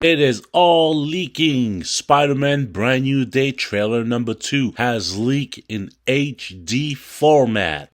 It is all leaking. Spider-Man Brand New Day trailer number 2 has leaked in HD format.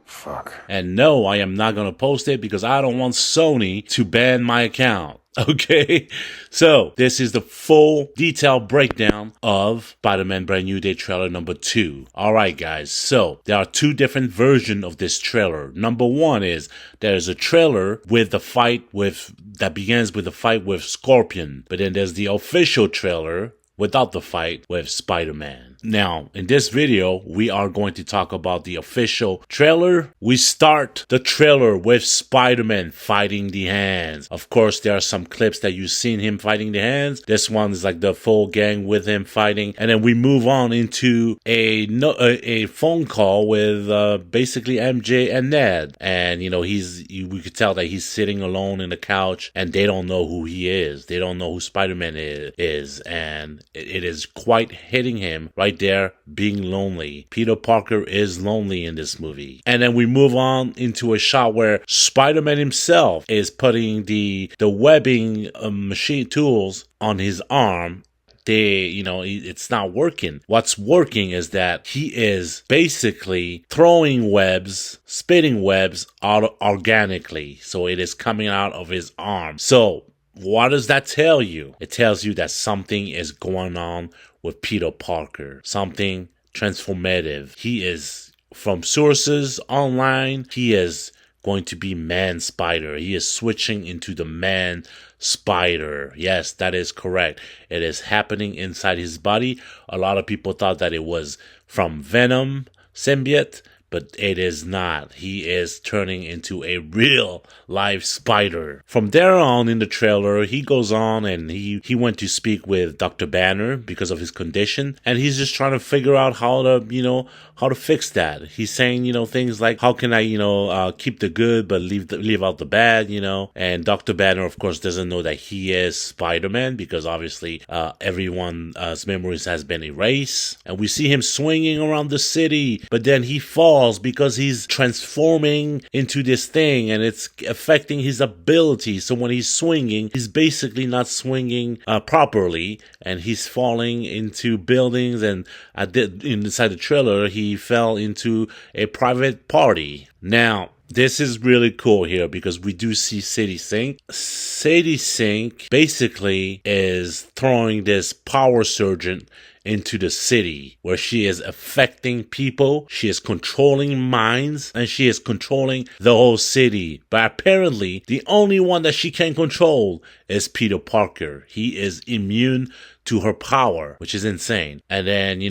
Fuck. And no, I am not going to post it because I don't want Sony to ban my account. Okay, so this is the full detailed breakdown of Spider-Man Brand New Day trailer number 2. Alright guys, so there are two different versions of this trailer. Number one is there's a trailer with the fight that begins with the fight with Scorpion. But then there's the official trailer without the fight with Spider-Man. Now, in this video, we are going to talk about the official trailer. We start the trailer with Spider-Man fighting the Hands. Of course, there are some clips that you've seen him fighting the Hands. This one is like the full gang with him fighting. And then we move on into a phone call with basically MJ and Ned. And, you know, we could tell that he's sitting alone in the couch and they don't know who he is. They don't know who Spider-Man is. And it is quite hitting him right there, being lonely. Peter Parker is lonely in this movie. And then we move on into a shot where Spider-Man himself is putting the webbing machine tools on his arm. It's not working. What's working is that he is basically throwing webs, spitting webs out organically. So it is coming out of his arm. So what does that tell you? It tells you that something is going on with Peter Parker. Something transformative. He is, from sources online, he is going to be Man Spider. He is switching into the Man Spider. Yes, that is correct. It is happening inside his body. A lot of people thought that it was from Venom symbiote, but it is not. He is turning into a real live spider. From there on in the trailer, he goes on and he went to speak with Dr. Banner because of his condition. And he's just trying to figure out how to fix that. He's saying, things like, how can I, keep the good but leave out the bad, And Dr. Banner, of course, doesn't know that he is Spider-Man because obviously everyone's memories has been erased. And we see him swinging around the city, but then he falls because he's transforming into this thing and it's affecting his ability. So when he's swinging, he's basically not swinging properly and he's falling into buildings. And inside the trailer, he fell into a private party. Now, this is really cool here because we do see Sadie Sink. Sadie Sink basically is throwing this power surgeon into the city where she is affecting people, she is controlling minds, and she is controlling the whole city. But apparently, the only one that she can control is Peter Parker. He is immune to her power, which is insane. And then,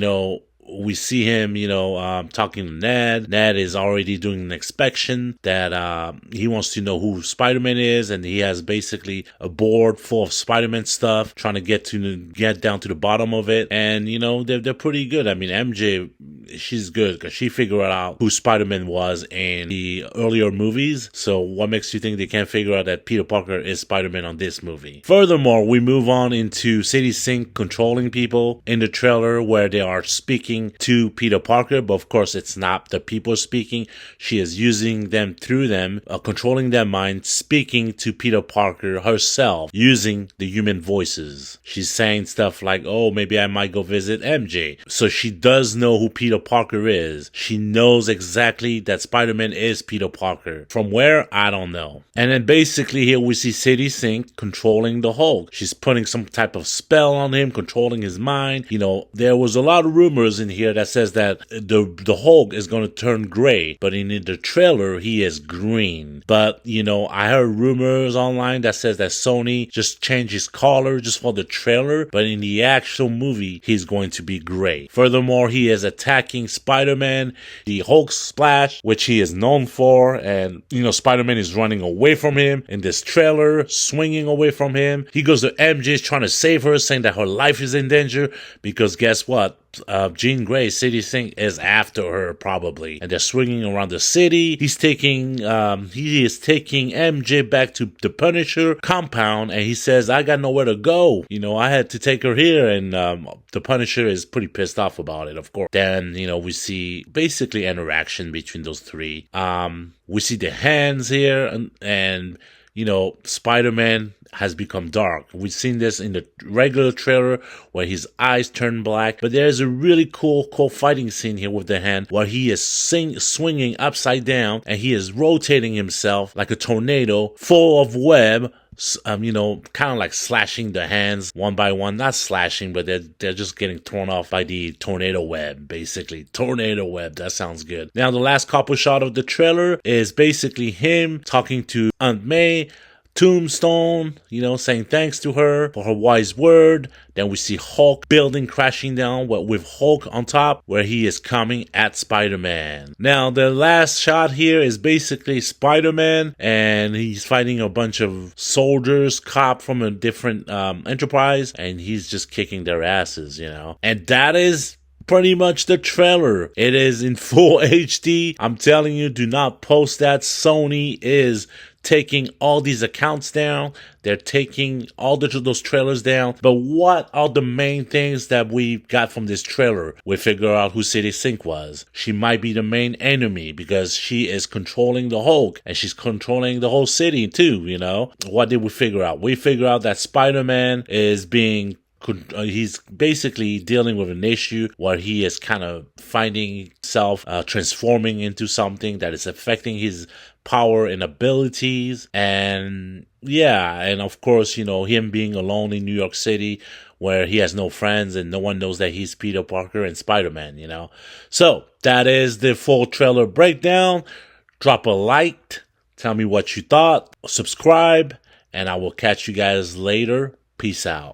we see him, talking to Ned. Ned is already doing an inspection that he wants to know who Spider-Man is, and he has basically a board full of Spider-Man stuff, trying to get down to the bottom of it. And they're pretty good. I mean, MJ, she's good because she figured out who Spider-Man was in the earlier movies. So what makes you think they can't figure out that Peter Parker is Spider-Man on this movie? Furthermore, we move on into Sadie Sink controlling people in the trailer where they are speaking to Peter Parker, but of course it's not the people speaking. She is using them through them, controlling their mind, speaking to Peter Parker herself, using the human voices. She's saying stuff like, oh, maybe I might go visit MJ. So she does know who Peter Parker is. She knows exactly that Spider-Man is Peter Parker. From where? I don't know. And then basically here we see Sadie Sink controlling the Hulk. She's putting some type of spell on him, controlling his mind. There was a lot of rumors in here that says that the Hulk is going to turn gray, but in the trailer he is green. But I heard rumors online that says that Sony just changed his color just for the trailer, but in the actual movie he's going to be gray. Furthermore, he is attacking Spider-Man, the Hulk splash, which he is known for, and Spider-Man is running away from him in this trailer, swinging away from him. He goes to MJ trying to save her, saying that her life is in danger because guess what? Jean Grey, Sadie Sink, is after her probably, and they're swinging around the city. He is taking MJ back to the Punisher compound, and he says, "I got nowhere to go. I had to take her here." And the Punisher is pretty pissed off about it, of course. Then we see basically interaction between those three. We see the Hands here, and Spider-Man has become dark. We've seen this in the regular trailer where his eyes turn black, but there's a really cool fighting scene here with the hand where he is swinging upside down and he is rotating himself like a tornado full of web. Kind of like slashing the hands one by one. Not slashing, but they're just getting torn off by the tornado web, basically. Tornado web, that sounds good. Now, the last couple shot of the trailer is basically him talking to Aunt May, Tombstone, saying thanks to her for her wise word. Then we see Hulk building crashing down with Hulk on top where he is coming at Spider-Man. Now the last shot here is basically Spider-Man and he's fighting a bunch of soldiers, cop from a different enterprise, and he's just kicking their asses, And that is pretty much the trailer. It is in full HD. I'm telling you, do not post that. Sony is taking all these accounts down. They're taking all those trailers down. But what are the main things that we got from this trailer? We figure out who Sadie Sink was. She might be the main enemy because she is controlling the Hulk and she's controlling the whole city too, What did we figure out? We figure out that Spider-Man is he's basically dealing with an issue where he is kind of finding himself transforming into something that is affecting his power and abilities. And of course, him being alone in New York City where he has no friends and no one knows that he's Peter Parker and Spider-Man, So that is the full trailer breakdown. Drop a like, tell me what you thought, subscribe, and I will catch you guys later. Peace out.